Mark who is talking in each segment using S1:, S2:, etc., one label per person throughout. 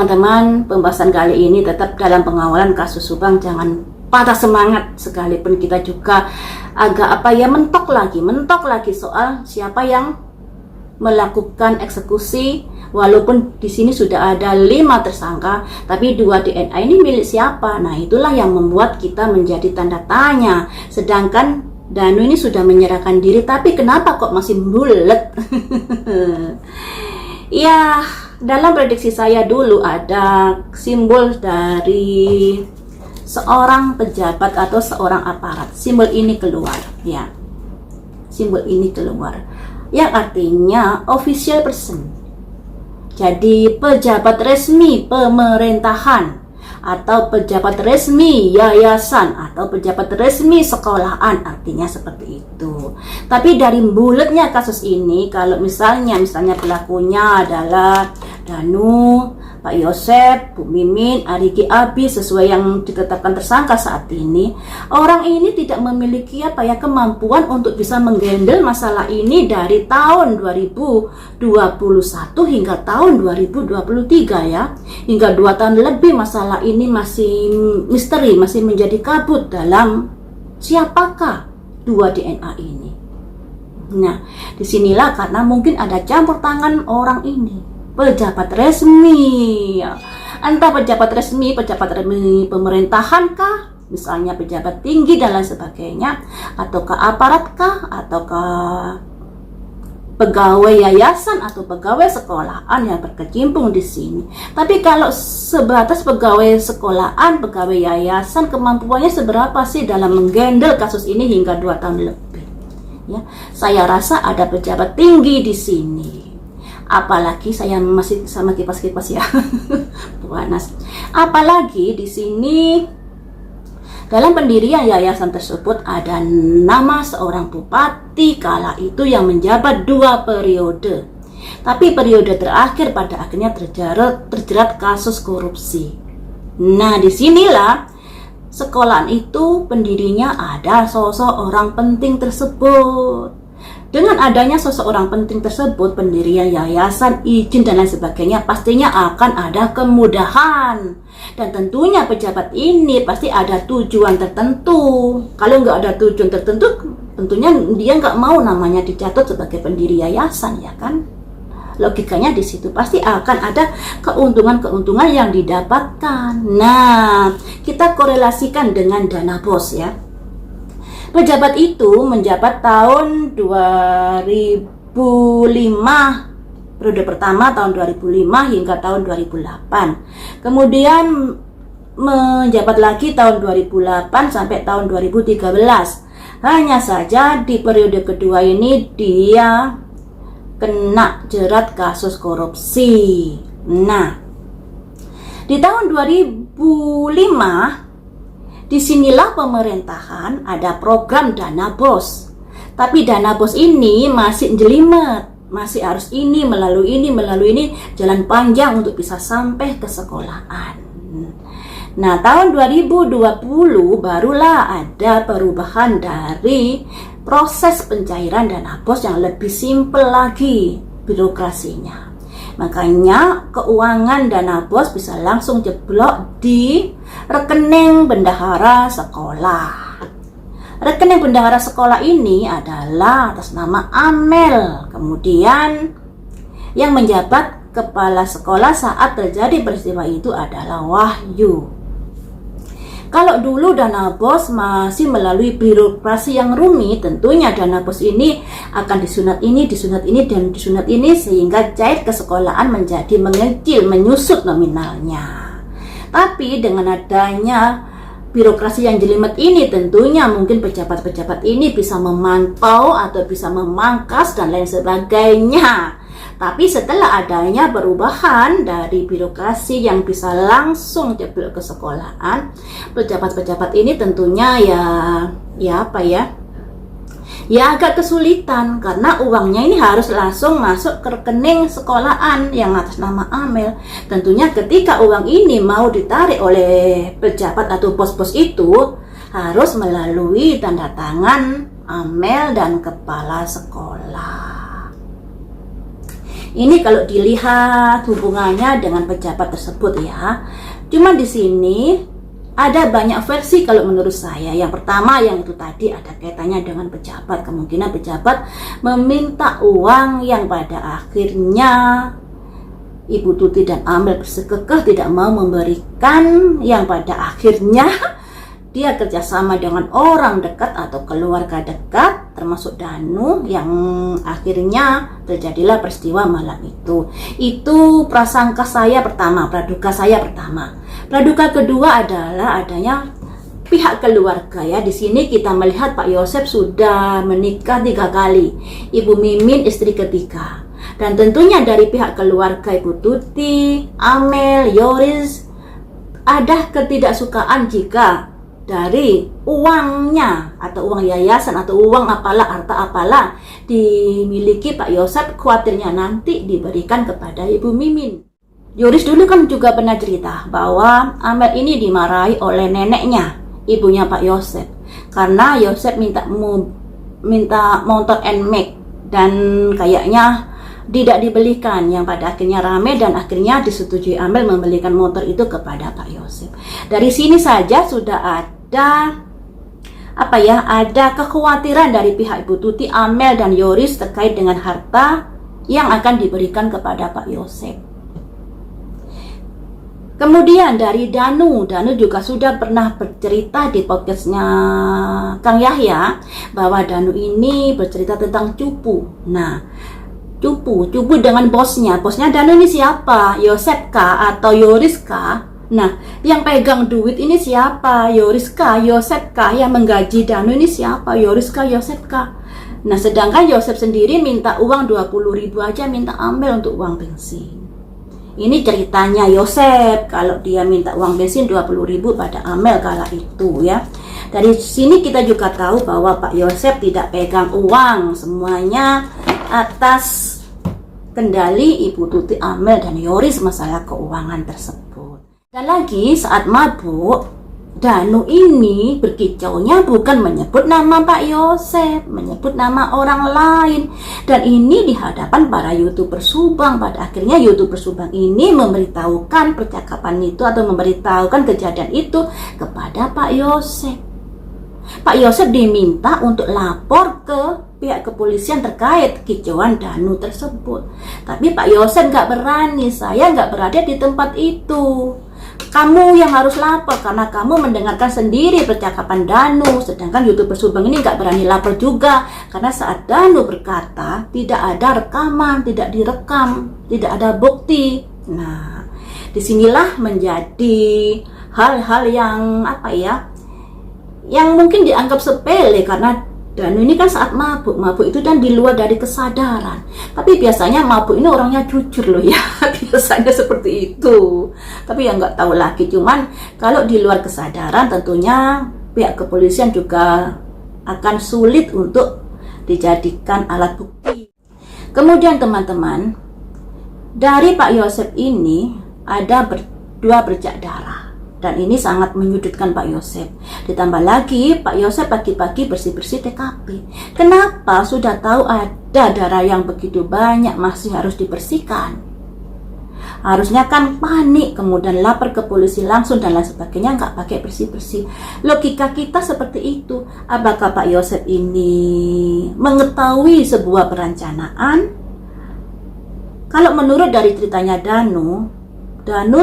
S1: Teman-teman, pembahasan kali ini tetap dalam pengawalan kasus Subang. Jangan patah semangat, sekalipun kita juga agak mentok lagi soal siapa yang melakukan eksekusi. Walaupun di sini sudah ada 5 tersangka, tapi 2 DNA ini milik siapa? Nah, itulah yang membuat kita menjadi tanda tanya. Sedangkan Danu ini sudah menyerahkan diri, tapi kenapa kok masih bulet? Ya, dalam prediksi saya dulu ada simbol dari seorang pejabat atau seorang aparat. Simbol ini keluar, ya. Simbol ini keluar, yang artinya official person. Jadi pejabat resmi pemerintahan, atau pejabat resmi yayasan, atau pejabat resmi sekolahan, artinya seperti itu. Tapi dari bulatnya kasus ini, kalau misalnya pelakunya adalah Danu, Pak Yosep, Bu Mimin, Arigi Abi, sesuai yang ditetapkan tersangka saat ini, orang ini tidak memiliki kemampuan untuk bisa menggendel masalah ini dari tahun 2021 hingga tahun 2023 ya. Hingga 2 tahun lebih masalah ini masih misteri, masih menjadi kabut dalam siapakah 2 DNA ini. Nah, disinilah karena mungkin ada campur tangan orang ini, pejabat resmi, entah pejabat resmi pemerintahan kah, misalnya pejabat tinggi dan lain sebagainya, ataukah aparat kah, ataukah pegawai yayasan atau pegawai sekolahan yang berkecimpung di sini. Tapi kalau sebatas pegawai sekolahan, pegawai yayasan, kemampuannya seberapa sih dalam menggendel kasus ini hingga 2 tahun lebih? Ya, saya rasa ada pejabat tinggi di sini. Apalagi saya masih sama kipas-kipas ya. Panas. Apalagi di sini dalam pendirian yayasan tersebut ada nama seorang bupati kala itu yang menjabat 2 periode. Tapi periode terakhir pada akhirnya terjerat kasus korupsi. Nah, disinilah sekolahan itu pendirinya ada sosok orang penting tersebut. Dengan adanya seseorang penting tersebut, pendirian yayasan, izin dan lain sebagainya, pastinya akan ada kemudahan. Dan tentunya pejabat ini pasti ada tujuan tertentu. Kalau nggak ada tujuan tertentu, tentunya dia nggak mau namanya dicatat sebagai pendiri yayasan, ya kan? Logikanya di situ pasti akan ada keuntungan-keuntungan yang didapatkan. Nah, kita korelasikan dengan dana bos ya. Pejabat itu menjabat tahun 2005, periode pertama tahun 2005 hingga tahun 2008. Kemudian menjabat lagi tahun 2008 sampai tahun 2013. Hanya saja di periode kedua ini dia kena jerat kasus korupsi. Nah, di tahun 2005 disinilah pemerintahan ada program dana bos. Tapi dana bos ini masih jelimet, masih harus ini melalui ini, jalan panjang untuk bisa sampai ke sekolahan. Nah, tahun 2020 barulah ada perubahan dari proses pencairan dana bos yang lebih simpel lagi birokrasinya. Makanya keuangan dana bos bisa langsung jeblok di rekening bendahara sekolah. Rekening bendahara sekolah ini adalah atas nama Amel. Kemudian yang menjabat kepala sekolah saat terjadi peristiwa itu adalah Wahyu. Kalau dulu dana bos masih melalui birokrasi yang rumit, tentunya dana bos ini akan disunat ini, dan disunat ini sehingga cair ke sekolahan menjadi mengecil, menyusut nominalnya. Tapi dengan adanya birokrasi yang jelimet ini, tentunya mungkin pejabat-pejabat ini bisa memantau atau bisa memangkas dan lain sebagainya. Tapi setelah adanya perubahan dari birokrasi yang bisa langsung jeblok ke sekolahan, pejabat-pejabat ini tentunya ya agak kesulitan karena uangnya ini harus langsung masuk ke rekening sekolahan yang atas nama Amel. Tentunya ketika uang ini mau ditarik oleh pejabat atau bos-bos itu harus melalui tanda tangan Amel dan kepala sekolah. Ini kalau dilihat hubungannya dengan pejabat tersebut ya. Cuma di sini ada banyak versi kalau menurut saya. Yang pertama yang itu tadi ada kaitannya dengan pejabat. Kemungkinan pejabat meminta uang yang pada akhirnya Ibu Tuti dan Amel bersikukuh tidak mau memberikan, yang pada akhirnya dia kerjasama dengan orang dekat atau keluarga dekat termasuk Danu, yang akhirnya terjadilah peristiwa malam itu. Itu prasangka saya pertama, praduga saya pertama. Praduga kedua adalah adanya pihak keluarga ya. Di sini kita melihat Pak Yosep sudah menikah 3 kali. Ibu Mimin istri ketiga. Dan tentunya dari pihak keluarga Ibu Tuti, Amel, Yoris ada ketidaksukaan jika dari uangnya atau uang yayasan atau uang apalah, harta apalah dimiliki Pak Yosep, khawatirnya nanti diberikan kepada Ibu Mimin. Yoris dulu kan juga pernah cerita bahwa Amel ini dimarahi oleh neneknya, ibunya Pak Yosep, karena Yosep minta motor NMAX dan kayaknya tidak dibelikan, yang pada akhirnya rame dan akhirnya disetujui Amel membelikan motor itu kepada Pak Yosep. Dari sini saja sudah ada ada kekhawatiran dari pihak Ibu Tuti, Amel dan Yoris terkait dengan harta yang akan diberikan kepada Pak Yosep. Kemudian dari Danu juga sudah pernah bercerita di podcastnya Kang Yahya bahwa Danu ini bercerita tentang cupu. Nah, cupu dengan bosnya Danu ini siapa? Yosep kah atau Yoris kah? Nah, yang pegang duit ini siapa? Yoris kah, Yosep kah? Yang menggaji Danu ini siapa? Yoris kah, Yosep kah? Nah, sedangkan Yosep sendiri minta uang 20.000 aja, minta Amel untuk uang bensin. Ini ceritanya Yosep kalau dia minta uang bensin 20.000 pada Amel kala itu ya. Dari sini kita juga tahu bahwa Pak Yosep tidak pegang uang, semuanya atas kendali Ibu Tuti, Amel dan Yoris masalah keuangan tersebut. Dan lagi saat mabuk, Danu ini berkicaunya bukan menyebut nama Pak Yosep, menyebut nama orang lain. Dan ini di hadapan para YouTuber Subang. Pada akhirnya YouTuber Subang ini memberitahukan percakapan itu atau memberitahukan kejadian itu kepada Pak Yosep. Pak Yosep diminta untuk lapor ke pihak kepolisian terkait kicauan Danu tersebut. Tapi Pak Yosep nggak berani, saya nggak berada di tempat itu. Kamu yang harus lapor karena kamu mendengarkan sendiri percakapan Danu. Sedangkan YouTuber Subang ini nggak berani lapor juga karena saat Danu berkata tidak ada rekaman, tidak direkam, tidak ada bukti. Nah, disinilah menjadi hal-hal yang yang mungkin dianggap sepele karena Danu ini kan saat mabuk itu dan di luar dari kesadaran. Tapi biasanya mabuk ini orangnya jujur loh ya, biasanya seperti itu. Tapi ya nggak tahu lagi. Cuman kalau di luar kesadaran tentunya pihak kepolisian juga akan sulit untuk dijadikan alat bukti. Kemudian teman-teman, dari Pak Yosep ini ada 2 bercak darah. Dan ini sangat menyudutkan Pak Yosep. Ditambah lagi Pak Yosep pagi-pagi bersih-bersih TKP. Kenapa sudah tahu ada darah yang begitu banyak masih harus dibersihkan? Harusnya kan panik, kemudian lapor ke polisi langsung dan lain sebagainya, nggak pakai bersih-bersih. Logika kita seperti itu. Apakah Pak Yosep ini mengetahui sebuah perencanaan? Kalau menurut dari ceritanya Danu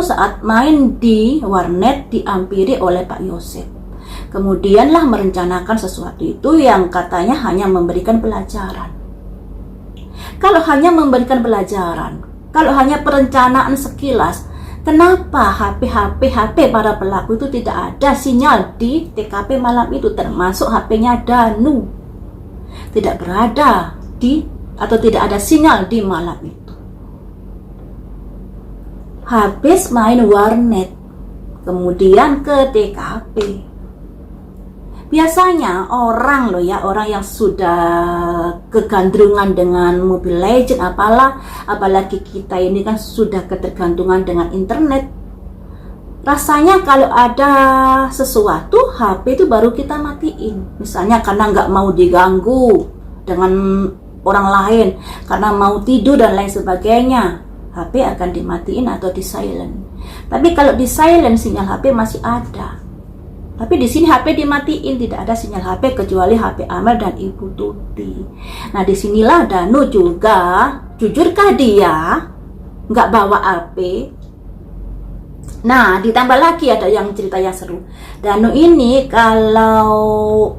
S1: saat main di warnet diampiri oleh Pak Yosep. Kemudianlah merencanakan sesuatu itu yang katanya hanya memberikan pelajaran. Kalau hanya memberikan pelajaran, kalau hanya perencanaan sekilas, kenapa HP para pelaku itu tidak ada sinyal di TKP malam itu, termasuk HP-nya Danu? Tidak berada atau tidak ada sinyal di malam itu. Habis main warnet, kemudian ke TKP. Biasanya orang yang sudah kegandrungan dengan Mobile Legends apalagi kita ini kan sudah ketergantungan dengan internet. Rasanya kalau ada sesuatu, HP itu baru kita matiin. Misalnya karena nggak mau diganggu dengan orang lain karena mau tidur dan lain sebagainya, HP akan dimatiin atau di silent. Tapi kalau di silent sinyal HP masih ada. Tapi di sini HP dimatiin, tidak ada sinyal HP kecuali HP Amel dan Ibu Tuti. Nah, disinilah Danu juga, jujurkah dia nggak bawa HP? Nah, ditambah lagi ada yang cerita yang seru. Danu ini kalau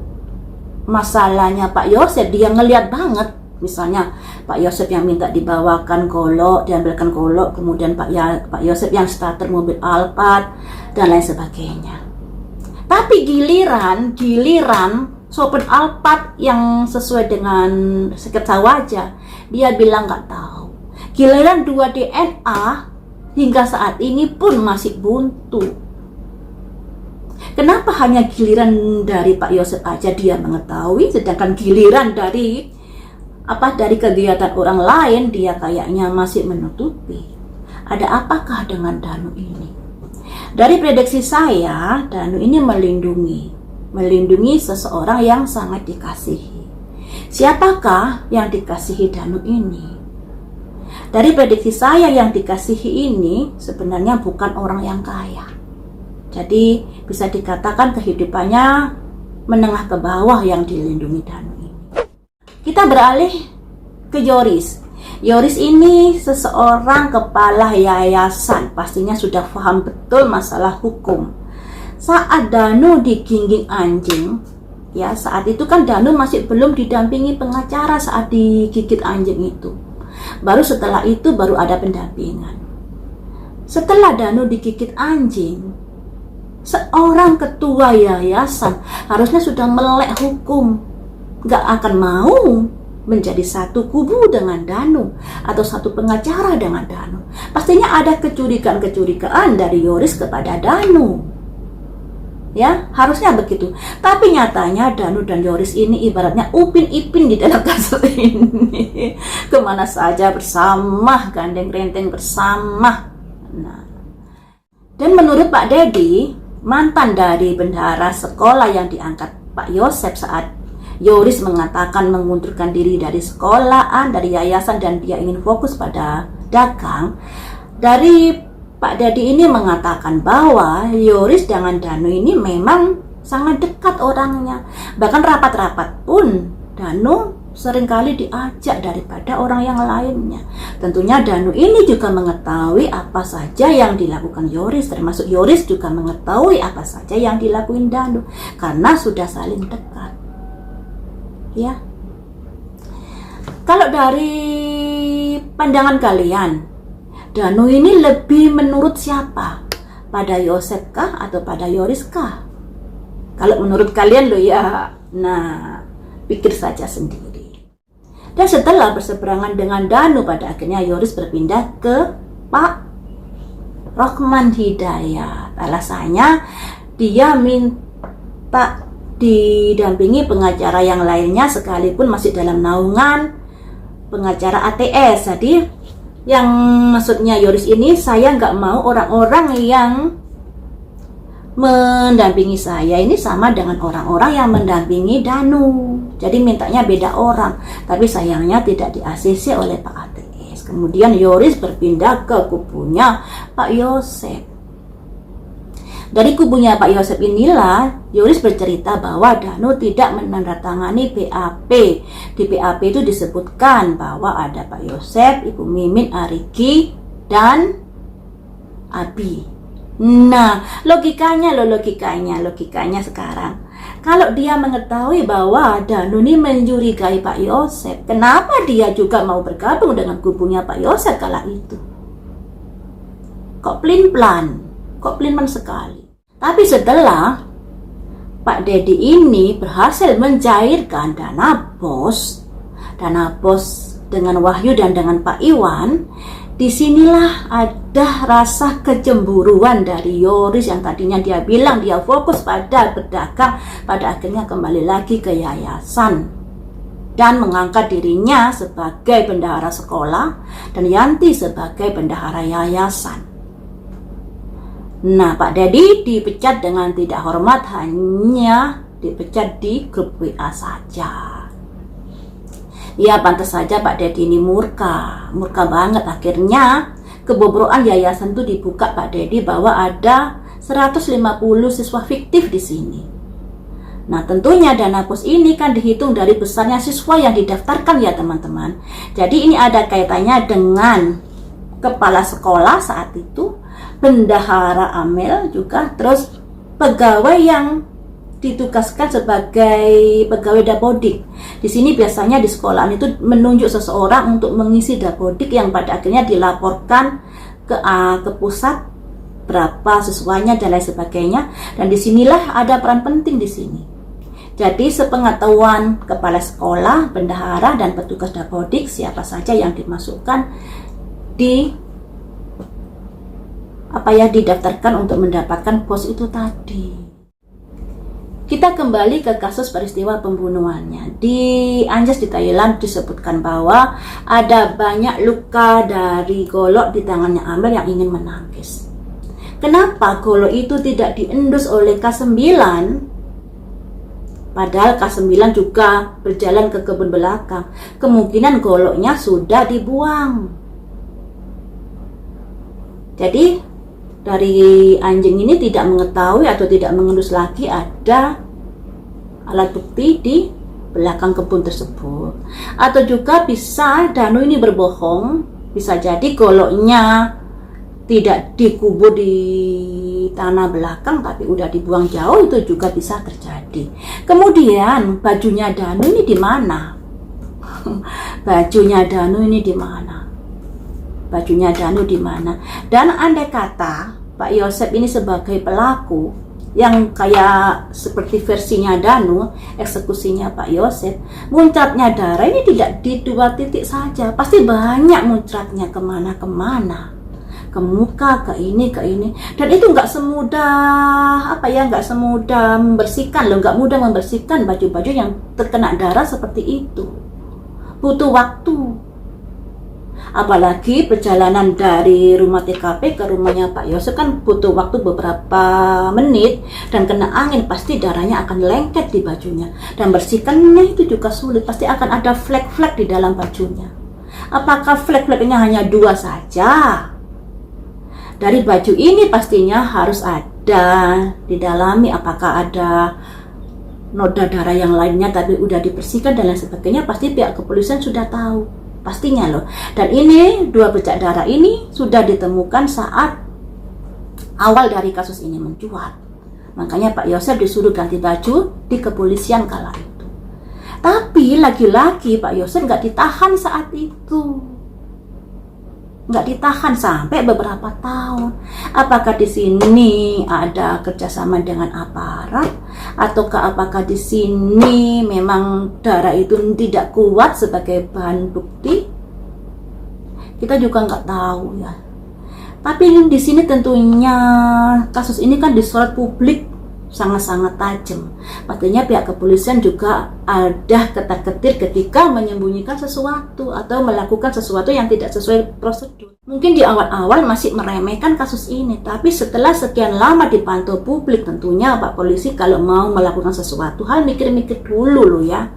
S1: masalahnya Pak Yosep, dia ngeliat banget. Misalnya Pak Yosep yang minta dibawakan golok, diambilkan golok, kemudian Pak Yosep yang starter mobil Alphard dan lain sebagainya. Tapi giliran sopir Alphard yang sesuai dengan sketsa wajah, dia bilang nggak tahu. Giliran 2 DNA hingga saat ini pun masih buntu. Kenapa hanya giliran dari Pak Yosep aja dia mengetahui, sedangkan giliran dari kegiatan orang lain dia kayaknya masih menutupi? Ada apakah dengan Danu ini? Dari prediksi saya, Danu ini melindungi seseorang yang sangat dikasihi. Siapakah yang dikasihi Danu ini? Dari prediksi saya, yang dikasihi ini sebenarnya bukan orang yang kaya. Jadi bisa dikatakan kehidupannya menengah ke bawah yang dilindungi Danu ini. Kita beralih ke Yoris. Yoris ini seseorang kepala yayasan, pastinya sudah paham betul masalah hukum. Saat Danu digingging anjing, ya saat itu kan Danu masih belum didampingi pengacara saat digigit anjing itu. Baru setelah itu baru ada pendampingan. Setelah Danu digigit anjing, seorang ketua yayasan harusnya sudah melek hukum, gak akan mau menjadi satu kubu dengan Danu atau satu pengacara dengan Danu. Pastinya ada kecurigaan dari Yoris kepada Danu. Ya, harusnya begitu. Tapi nyatanya Danu dan Yoris ini ibaratnya Upin Ipin di dalam kasus ini. Kemana saja bersama, gandeng renteng bersama. Nah, dan menurut Pak Dedi, mantan dari bendahara sekolah yang diangkat Pak Yosep saat Yoris mengatakan mengundurkan diri dari sekolahan, dari yayasan, dan dia ingin fokus pada dagang. Dari Pak Dedi ini mengatakan bahwa Yoris dengan Danu ini memang sangat dekat orangnya. Bahkan rapat-rapat pun Danu seringkali diajak daripada orang yang lainnya. Tentunya Danu ini juga mengetahui apa saja yang dilakukan Yoris, termasuk Yoris juga mengetahui apa saja yang dilakukan Danu karena sudah saling dekat. Ya. Kalau dari pandangan kalian, Danu ini lebih menurut siapa? Pada Yosep kah atau pada Yoris kah? Kalau menurut kalian loh ya. Nah, pikir saja sendiri. Dan setelah berseberangan dengan Danu, pada akhirnya Yoris berpindah ke Pak Rohman Hidayat. Alasannya dia minta didampingi pengacara yang lainnya sekalipun masih dalam naungan pengacara ATS. Jadi yang maksudnya Yoris ini, saya nggak mau orang-orang yang mendampingi saya ini sama dengan orang-orang yang mendampingi Danu. Jadi mintanya beda orang, tapi sayangnya tidak di-ACC oleh Pak ATS. Kemudian Yoris berpindah ke kubunya Pak Yosep. Dari kubunya Pak Yosep inilah Yoris bercerita bahwa Danu tidak menandatangani BAP. Di BAP itu disebutkan bahwa ada Pak Yosep, Ibu Mimin, Ariki, dan Abi. Nah, logikanya sekarang. Kalau dia mengetahui bahwa Danu ini mencurigai Pak Yosep, kenapa dia juga mau bergabung dengan kubunya Pak Yosep kala itu? Kok pelin-pelan sekali. Tapi setelah Pak Dedi ini berhasil mencairkan dana bos dengan Wahyu dan dengan Pak Iwan, disinilah ada rasa kecemburuan dari Yoris yang tadinya dia bilang dia fokus pada berdagang, pada akhirnya kembali lagi ke yayasan dan mengangkat dirinya sebagai bendahara sekolah dan Yanti sebagai bendahara yayasan. Nah, Pak Dedi dipecat dengan tidak hormat, hanya dipecat di grup WA saja. Ya pantas saja Pak Dedi ini murka banget. Akhirnya kebobrokan yayasan itu dibuka Pak Dedi bahwa ada 150 siswa fiktif di sini. Nah tentunya dana pos ini kan dihitung dari besarnya siswa yang didaftarkan ya teman-teman. Jadi ini ada kaitannya dengan kepala sekolah saat itu, bendahara Amel juga, terus pegawai yang ditugaskan sebagai pegawai dapodik. Di sini biasanya di sekolahan itu menunjuk seseorang untuk mengisi dapodik yang pada akhirnya dilaporkan ke pusat berapa siswanya dan lain sebagainya. Dan disinilah ada peran penting di sini. Jadi sepengetahuan kepala sekolah, bendahara dan petugas dapodik siapa saja yang dimasukkan didaftarkan untuk mendapatkan pos itu tadi. Kita kembali ke kasus peristiwa pembunuhannya. Di Anjas di Thailand disebutkan bahwa ada banyak luka dari golok di tangannya Amel yang ingin menangkis. Kenapa golok itu tidak diendus oleh K9? Padahal K9 juga berjalan ke kebun belakang. Kemungkinan goloknya sudah dibuang. Jadi dari anjing ini tidak mengetahui atau tidak mengendus lagi ada alat bukti di belakang kebun tersebut. Atau juga bisa Danu ini berbohong, bisa jadi goloknya tidak dikubur di tanah belakang tapi udah dibuang jauh, itu juga bisa terjadi. Kemudian bajunya Danu ini di mana? Bajunya Danu ini di mana? Bajunya Danu di mana? Dan andai kata Pak Yosep ini sebagai pelaku yang kayak seperti versinya Danu, eksekusinya Pak Yosep, muncratnya darah ini tidak di 2 titik saja, pasti banyak muncratnya kemana-kemana, ke muka, ke ini, dan itu nggak semudah nggak semudah membersihkan loh, nggak mudah membersihkan baju-baju yang terkena darah seperti itu, butuh waktu. Apalagi perjalanan dari rumah TKP ke rumahnya Pak Yosep kan butuh waktu beberapa menit, dan kena angin pasti darahnya akan lengket di bajunya, dan bersihkannya itu juga sulit, pasti akan ada flek-flek di dalam bajunya. Apakah flek-fleknya hanya 2 saja? Dari baju ini pastinya harus ada didalami apakah ada noda darah yang lainnya tapi udah dibersihkan dan lain sebagainya, pasti pihak kepolisian sudah tahu. Pastinya loh. Dan ini 2 bercak darah ini sudah ditemukan saat awal dari kasus ini mencuat. Makanya Pak Yosep disuruh ganti baju di kepolisian kala itu. Tapi lagi-lagi Pak Yosep nggak ditahan saat itu. Nggak ditahan sampai beberapa tahun. Apakah di sini ada kerjasama dengan aparat, ataukah apakah di sini memang darah itu tidak kuat sebagai bahan bukti? Kita juga nggak tahu ya. Tapi di sini tentunya kasus ini kan disorot publik sangat-sangat tajam. Pastinya pihak kepolisian juga ada ketar-ketir ketika menyembunyikan sesuatu atau melakukan sesuatu yang tidak sesuai prosedur. Mungkin di awal-awal masih meremehkan kasus ini, tapi setelah sekian lama dipantau publik, tentunya Pak Polisi kalau mau melakukan sesuatu hal mikir-mikir dulu loh ya.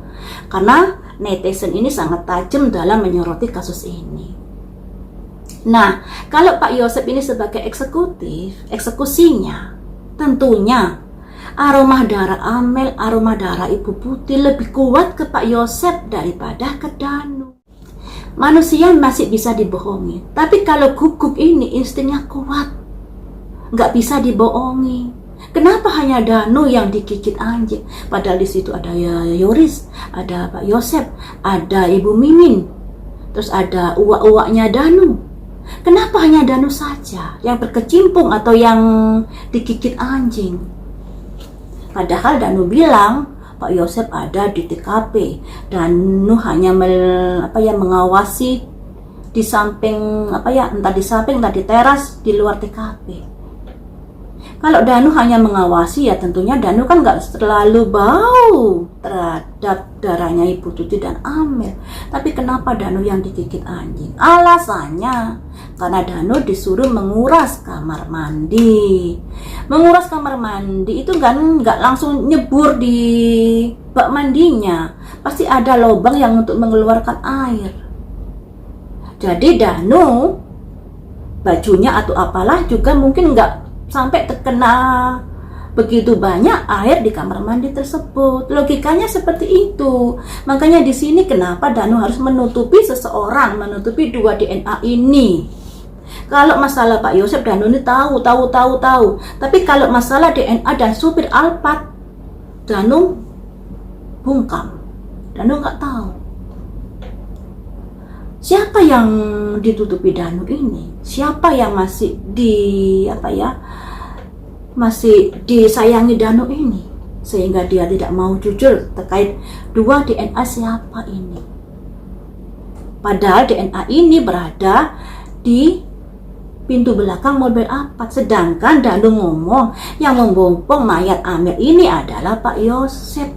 S1: Karena netizen ini sangat tajam dalam menyoroti kasus ini. Nah, kalau Pak Yosep ini sebagai eksekutif, eksekusinya tentunya aroma darah Amel, aroma darah Ibu Putih lebih kuat ke Pak Yosep daripada ke Danu. Manusia masih bisa dibohongi, tapi kalau guguk ini instingnya kuat, nggak bisa dibohongi. Kenapa hanya Danu yang digigit anjing? Padahal di situ ada Yoris, ada Pak Yosep, ada Ibu Mimin, terus ada uak-uaknya Danu. Kenapa hanya Danu saja yang berkecimpung atau yang digigit anjing? Padahal Danu bilang Pak Yosep ada di TKP, Danu hanya mengawasi di samping entah di samping entah di teras di luar TKP. Kalau Danu hanya mengawasi ya tentunya Danu kan nggak terlalu bau terhadap darahnya Ibu Tuti dan Amel. Tapi kenapa Danu yang digigit anjing? Alasannya karena Danu disuruh menguras kamar mandi. Menguras kamar mandi itu kan nggak langsung nyebur di bak mandinya. pasti ada lubang yang untuk mengeluarkan air. Jadi Danu, bajunya atau apalah juga mungkin nggak sampai terkena begitu banyak air di kamar mandi tersebut. Logikanya seperti itu. Makanya di sini kenapa Danu harus menutupi seseorang, menutupi 2 DNA ini. Kalau masalah Pak Yosef, Danu ini tahu. Tapi kalau masalah DNA dan supir Alphard, Danu bungkam. Danu nggak tahu. Siapa yang ditutupi Danu ini? Siapa yang masih masih disayangi Danu ini sehingga dia tidak mau jujur terkait 2 DNA siapa ini? Padahal DNA ini berada di pintu belakang mobil Alphard, sedangkan Danu ngomong yang membopong mayat Amir ini adalah Pak Yosef.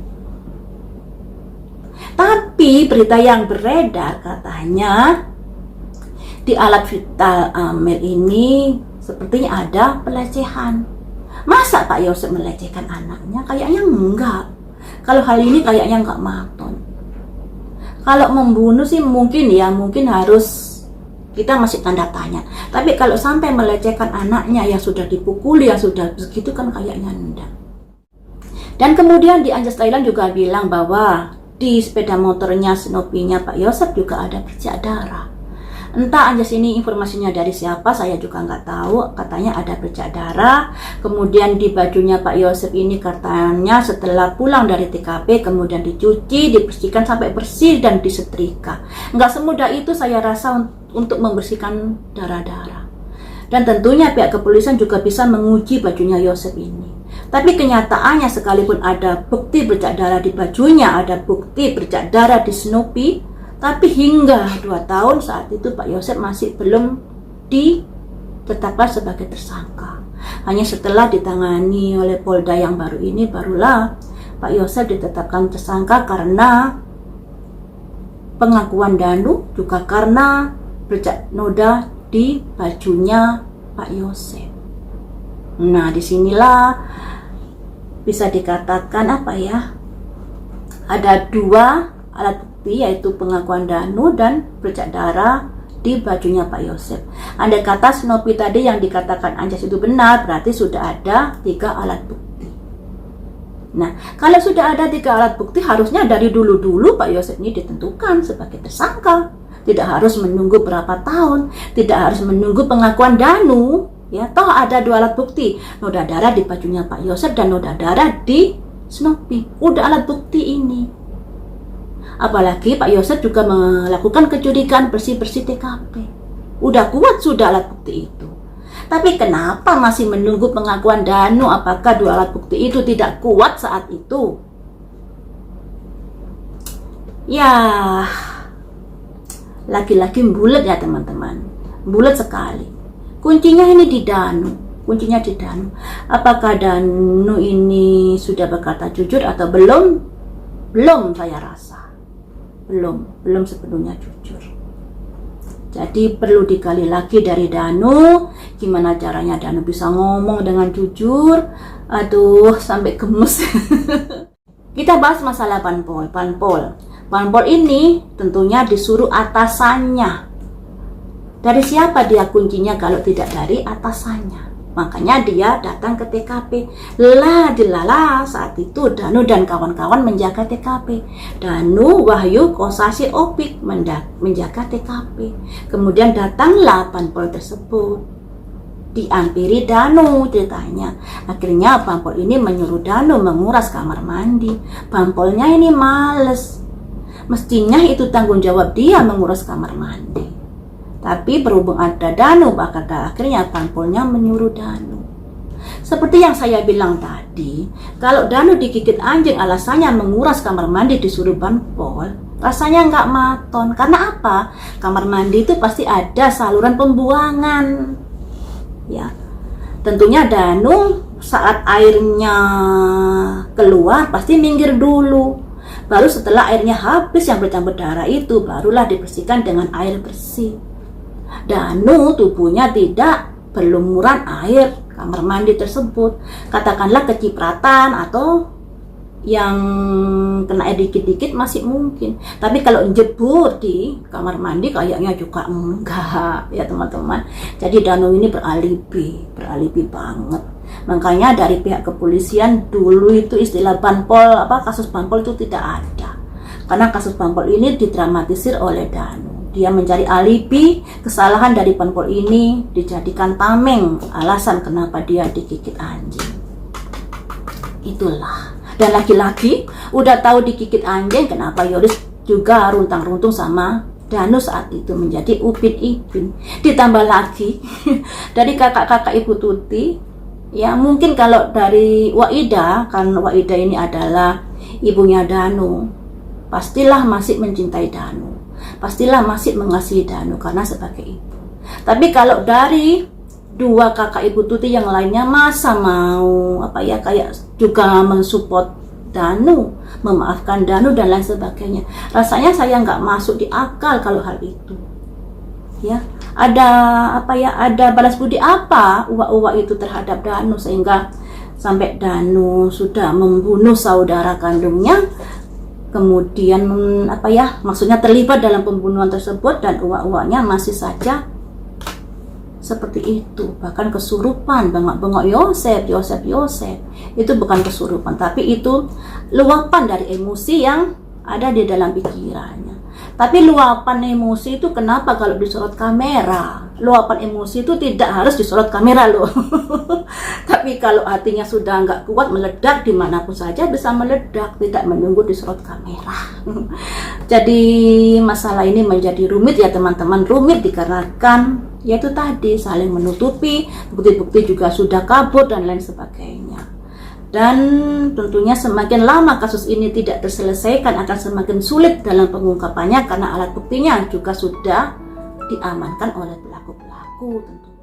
S1: Tapi berita yang beredar katanya di alat vital Amir ini sepertinya ada pelecehan. Masa Pak Yosef melecehkan anaknya? Kayaknya enggak. Kalau hal ini kayaknya enggak maton. Kalau membunuh sih mungkin harus, kita masih tanda tanya. Tapi kalau sampai melecehkan anaknya yang sudah dipukuli, yang sudah begitu kan kayaknya enggak. Dan kemudian di Anjas Thailand juga bilang bahwa di sepeda motornya Snoopy-nya Pak Yosef juga ada bercak darah. Entah Anjas ini informasinya dari siapa, saya juga nggak tahu. Katanya ada bercak darah. Kemudian di bajunya Pak Yosef ini katanya setelah pulang dari TKP kemudian dicuci, dibersihkan sampai bersih dan disetrika. Nggak semudah itu saya rasa untuk membersihkan darah-darah. Dan tentunya pihak kepolisian juga bisa menguji bajunya Yosef ini. Tapi kenyataannya sekalipun ada bukti bercak darah di bajunya, ada bukti bercak darah di Snoopy, tapi hingga 2 tahun saat itu Pak Yosef masih belum ditetapkan sebagai tersangka. Hanya setelah ditangani oleh Polda yang baru ini, barulah Pak Yosef ditetapkan tersangka karena pengakuan Danu, juga karena bercak noda di bajunya Pak Yosef. Nah, disinilah bisa dikatakan ada 2 alat bukti, yaitu pengakuan Danu dan bercak darah di bajunya Pak Yosef. Andai kata Snoopy tadi yang dikatakan Anjas itu benar, berarti sudah ada 3 alat bukti. Nah, kalau sudah ada 3 alat bukti, harusnya dari dulu-dulu Pak Yosef ini ditentukan sebagai tersangka. Tidak harus menunggu berapa tahun, tidak harus menunggu pengakuan Danu. Ya, toh ada 2 alat bukti, noda darah di bajunya Pak Yosef dan noda darah di Snoopy. Udah alat bukti ini. Apalagi Pak Yosef juga melakukan kecurigaan bersih-bersih TKP. Udah kuat sudah alat bukti itu. Tapi kenapa masih menunggu pengakuan Danu? Apakah 2 alat bukti itu tidak kuat saat itu? Ya, lagi-lagi bulat ya teman-teman. Bulat sekali. Kuncinya ini di Danu. Apakah Danu ini sudah berkata jujur atau belum? Belum, saya rasa. Belum sepenuhnya jujur. Jadi perlu digali lagi dari Danu, gimana caranya Danu bisa ngomong dengan jujur. Aduh, sampai gemes. Kita bahas masalah Panpol ini tentunya disuruh atasannya. Dari siapa dia kuncinya kalau tidak dari atasannya? Makanya dia datang ke TKP. Dilala saat itu Danu dan kawan-kawan menjaga TKP. Danu, Wahyu, Kosasi, Opik menjaga TKP. Kemudian datanglah Panpol tersebut. Diampiri Danu ceritanya. Akhirnya Panpol ini menyuruh Danu menguras kamar mandi. Panpolnya ini males. Mestinya itu tanggung jawab dia menguras kamar mandi. Tapi berhubung ada Danu, maka akhirnya Panpolnya menyuruh Danu. Seperti yang saya bilang tadi, kalau Danu digigit anjing alasannya menguras kamar mandi disuruh Panpol, rasanya nggak maton. Karena apa? Kamar mandi itu pasti ada saluran pembuangan. Ya, tentunya Danu saat airnya keluar pasti minggir dulu. Baru setelah airnya habis yang bercampur darah itu, barulah dibersihkan dengan air bersih. Danu tubuhnya tidak berlumuran air kamar mandi tersebut. Katakanlah kecipratan atau yang kena air dikit-dikit masih mungkin, tapi kalau jebur di kamar mandi kayaknya juga enggak ya teman-teman. Jadi Danu ini beralibi banget. Makanya dari pihak kepolisian dulu itu istilah banpol, kasus banpol itu tidak ada, karena kasus banpol ini didramatisir oleh Danu. Dia mencari alibi kesalahan dari banpol ini, dijadikan tameng alasan kenapa dia digigit anjing. Itulah. Dan lagi-lagi udah tahu digigit anjing, kenapa Yoris juga runtang-runtung sama Danu saat itu menjadi Upin Ipin. Ditambah lagi dari kakak-kakak Ibu Tuti, ya mungkin kalau dari Waida, kan Waida ini adalah ibunya Danu, pastilah masih mencintai Danu, pastilah masih mengasihi Danu karena sebagai ibu. Tapi kalau dari dua kakak Ibu Tuti yang lainnya, masa mau kayak juga mensupport Danu, memaafkan Danu dan lain sebagainya. Rasanya saya nggak masuk di akal kalau hal itu. Ya, ada balas budi apa uwa-uwa itu terhadap Danu sehingga sampai Danu sudah membunuh saudara kandungnya, kemudian maksudnya terlibat dalam pembunuhan tersebut, dan uwa-uwanya masih saja seperti itu, bahkan kesurupan, bengok-bengok Yosef. Itu bukan kesurupan, tapi itu luapan dari emosi yang ada di dalam pikirannya. Tapi luapan emosi itu kenapa kalau disorot kamera? Luapan emosi itu tidak harus disorot kamera loh. Tapi kalau hatinya sudah nggak kuat, meledak dimanapun saja bisa meledak, tidak menunggu disorot kamera. Jadi masalah ini menjadi rumit ya teman-teman. Rumit dikarenakan yaitu tadi saling menutupi, bukti-bukti juga sudah kabur dan lain sebagainya. Dan tentunya semakin lama kasus ini tidak terselesaikan, akan semakin sulit dalam pengungkapannya karena alat buktinya juga sudah diamankan oleh pelaku-pelaku tentunya.